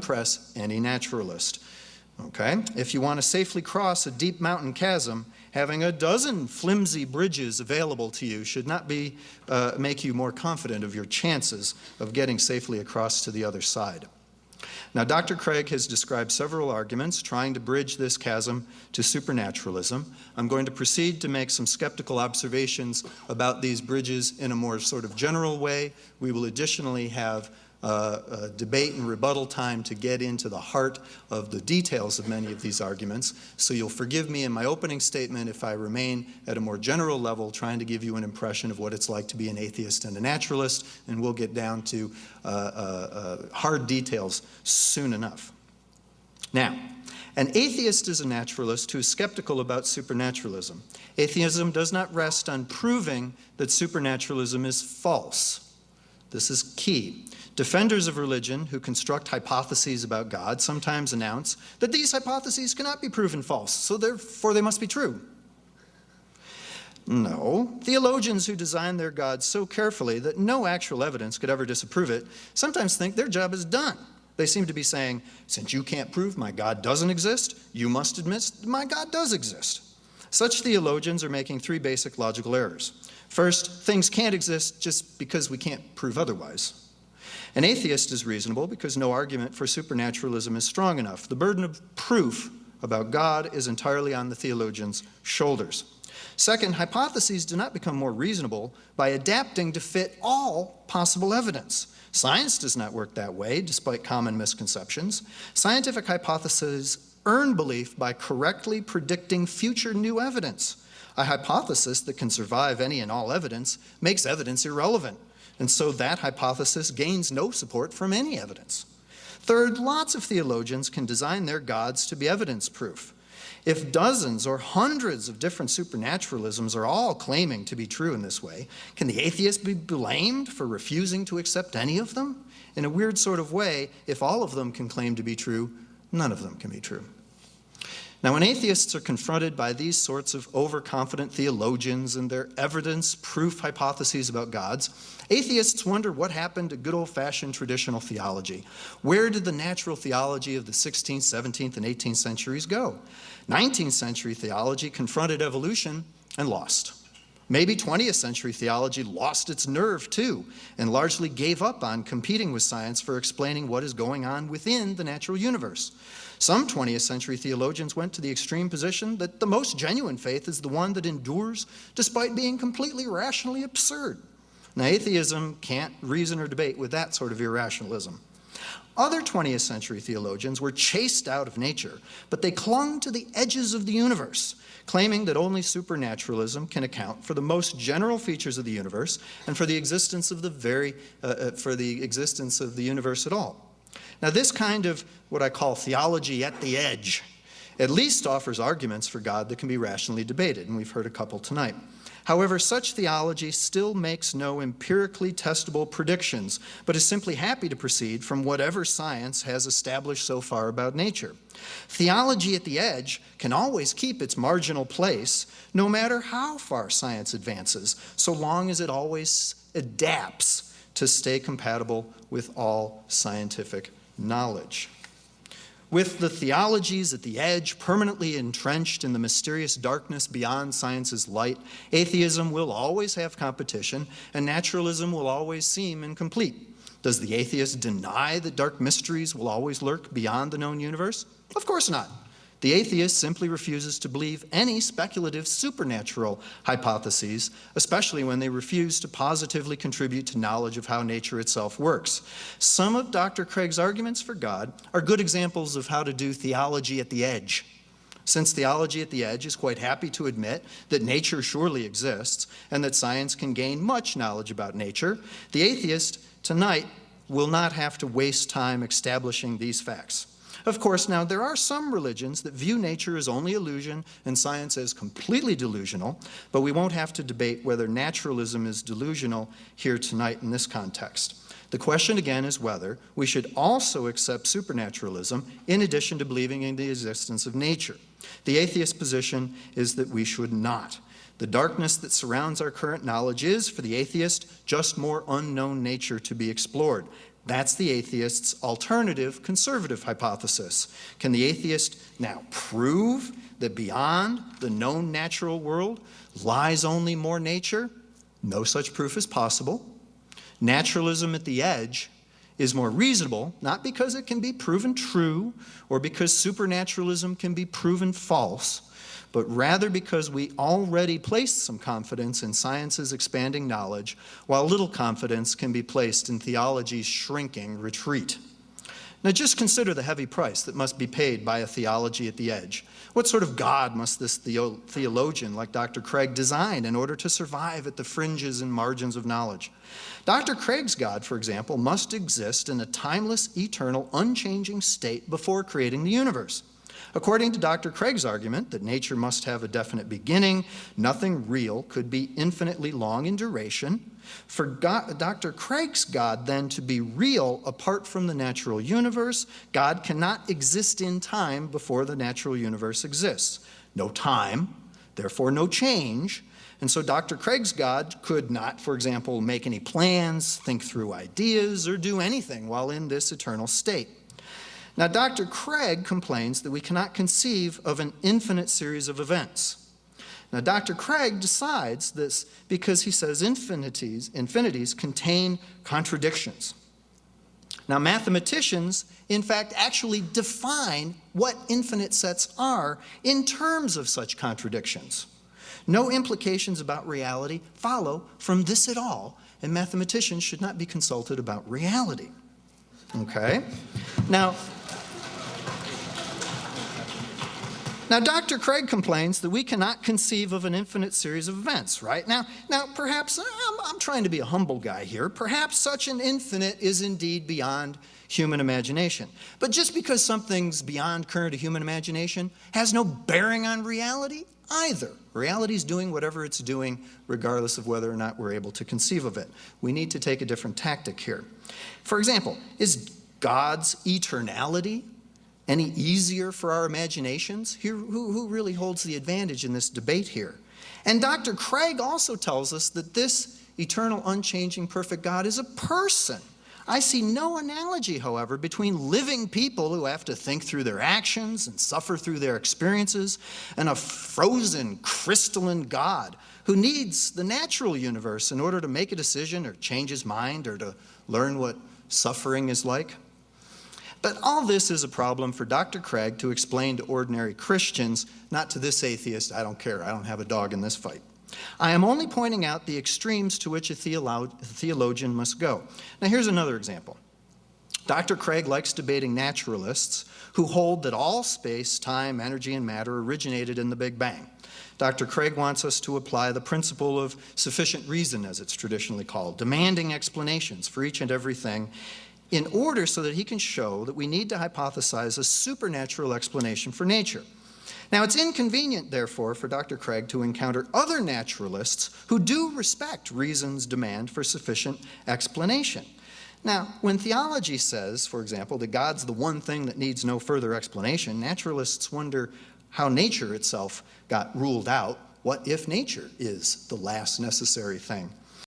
impress any naturalist. Okay? If you want to safely cross a deep mountain chasm, having a dozen flimsy bridges available to you should not make you more confident of your chances of getting safely across to the other side. Now, Dr. Craig has described several arguments trying to bridge this chasm to supernaturalism. I'm going to proceed to make some skeptical observations about these bridges in a more sort of general way. We will additionally have a debate and rebuttal time to get into the heart of the details of many of these arguments. So you'll forgive me in my opening statement if I remain at a more general level, trying to give you an impression of what it's like to be an atheist and a naturalist, and we'll get down to hard details soon enough. Now, an atheist is a naturalist who is skeptical about supernaturalism. Atheism does not rest on proving that supernaturalism is false. This is key. Defenders of religion who construct hypotheses about God sometimes announce that these hypotheses cannot be proven false, so therefore they must be true. No, theologians who design their God so carefully that no actual evidence could ever disapprove it sometimes think their job is done. They seem to be saying, since you can't prove my God doesn't exist, you must admit my God does exist. Such theologians are making three basic logical errors. First, things can't exist just because we can't prove otherwise. An atheist is reasonable because no argument for supernaturalism is strong enough. The burden of proof about God is entirely on the theologian's shoulders. Second, hypotheses do not become more reasonable by adapting to fit all possible evidence. Science does not work that way, despite common misconceptions. Scientific hypotheses earn belief by correctly predicting future new evidence. A hypothesis that can survive any and all evidence makes evidence irrelevant. And so that hypothesis gains no support from any evidence. Third, lots of theologians can design their gods to be evidence-proof. If dozens or hundreds of different supernaturalisms are all claiming to be true in this way, can the atheist be blamed for refusing to accept any of them? In a weird sort of way, if all of them can claim to be true, none of them can be true. Now, when atheists are confronted by these sorts of overconfident theologians and their evidence-proof hypotheses about gods, atheists wonder what happened to good old-fashioned traditional theology. Where did the natural theology of the 16th, 17th, and 18th centuries go? 19th century theology confronted evolution and lost. Maybe 20th century theology lost its nerve too and largely gave up on competing with science for explaining what is going on within the natural universe. Some 20th century theologians went to the extreme position that the most genuine faith is the one that endures despite being completely rationally absurd. Now, atheism can't reason or debate with that sort of irrationalism. Other 20th century theologians were chased out of nature, but they clung to the edges of the universe, claiming that only supernaturalism can account for the most general features of the universe and for the existence of the universe at all. Now, this kind of what I call theology at the edge at least offers arguments for God that can be rationally debated, and we've heard a couple tonight. However, such theology still makes no empirically testable predictions, but is simply happy to proceed from whatever science has established so far about nature. Theology at the edge can always keep its marginal place, no matter how far science advances, so long as it always adapts to stay compatible with all scientific knowledge. With the theologies at the edge permanently entrenched in the mysterious darkness beyond science's light, atheism will always have competition, and naturalism will always seem incomplete. Does the atheist deny that dark mysteries will always lurk beyond the known universe? Of course not. The atheist simply refuses to believe any speculative supernatural hypotheses, especially when they refuse to positively contribute to knowledge of how nature itself works. Some of Dr. Craig's arguments for God are good examples of how to do theology at the edge. Since theology at the edge is quite happy to admit that nature surely exists and that science can gain much knowledge about nature, the atheist tonight will not have to waste time establishing these facts. Of course, now, there are some religions that view nature as only illusion and science as completely delusional, but we won't have to debate whether naturalism is delusional here tonight in this context. The question again is whether we should also accept supernaturalism in addition to believing in the existence of nature. The atheist position is that we should not. The darkness that surrounds our current knowledge is, for the atheist, just more unknown nature to be explored. That's the atheist's alternative conservative hypothesis. Can the atheist now prove that beyond the known natural world lies only more nature? No such proof is possible. Naturalism at the edge is more reasonable, not because it can be proven true or because supernaturalism can be proven false, but rather because we already place some confidence in science's expanding knowledge, while little confidence can be placed in theology's shrinking retreat. Now just consider the heavy price that must be paid by a theology at the edge. What sort of God must this theologian like Dr. Craig design in order to survive at the fringes and margins of knowledge? Dr. Craig's God, for example, must exist in a timeless, eternal, unchanging state before creating the universe. According to Dr. Craig's argument that nature must have a definite beginning, nothing real could be infinitely long in duration. For Dr. Craig's God then to be real apart from the natural universe, God cannot exist in time before the natural universe exists. No time, therefore no change. And so Dr. Craig's God could not, for example, make any plans, think through ideas, or do anything while in this eternal state. Now, Dr. Craig complains that we cannot conceive of an infinite series of events. Now, Dr. Craig decides this because he says infinities contain contradictions. Now, mathematicians, in fact, actually define what infinite sets are in terms of such contradictions. No implications about reality follow from this at all, and mathematicians should not be consulted about reality. Okay? Now, Dr. Craig complains that we cannot conceive of an infinite series of events, right? Now perhaps, I'm trying to be a humble guy here, perhaps such an infinite is indeed beyond human imagination. But just because something's beyond current human imagination has no bearing on reality either. Reality is doing whatever it's doing, regardless of whether or not we're able to conceive of it. We need to take a different tactic here. For example, is God's eternality any easier for our imaginations? Who really holds the advantage in this debate here? And Dr. Craig also tells us that this eternal, unchanging, perfect God is a person. I see no analogy, however, between living people who have to think through their actions and suffer through their experiences and a frozen, crystalline God who needs the natural universe in order to make a decision or change his mind or to learn what suffering is like. But all this is a problem for Dr. Craig to explain to ordinary Christians, not to this atheist. I don't care. I don't have a dog in this fight. I am only pointing out the extremes to which a theologian must go. Now here's another example. Dr. Craig likes debating naturalists who hold that all space, time, energy, and matter originated in the Big Bang. Dr. Craig wants us to apply the principle of sufficient reason, as it's traditionally called, demanding explanations for each and everything in order so that he can show that we need to hypothesize a supernatural explanation for nature. Now, it's inconvenient, therefore, for Dr. Craig to encounter other naturalists who do respect reason's demand for sufficient explanation. Now, when theology says, for example, that God's the one thing that needs no further explanation, naturalists wonder how nature itself got ruled out. What if nature is the last necessary thing?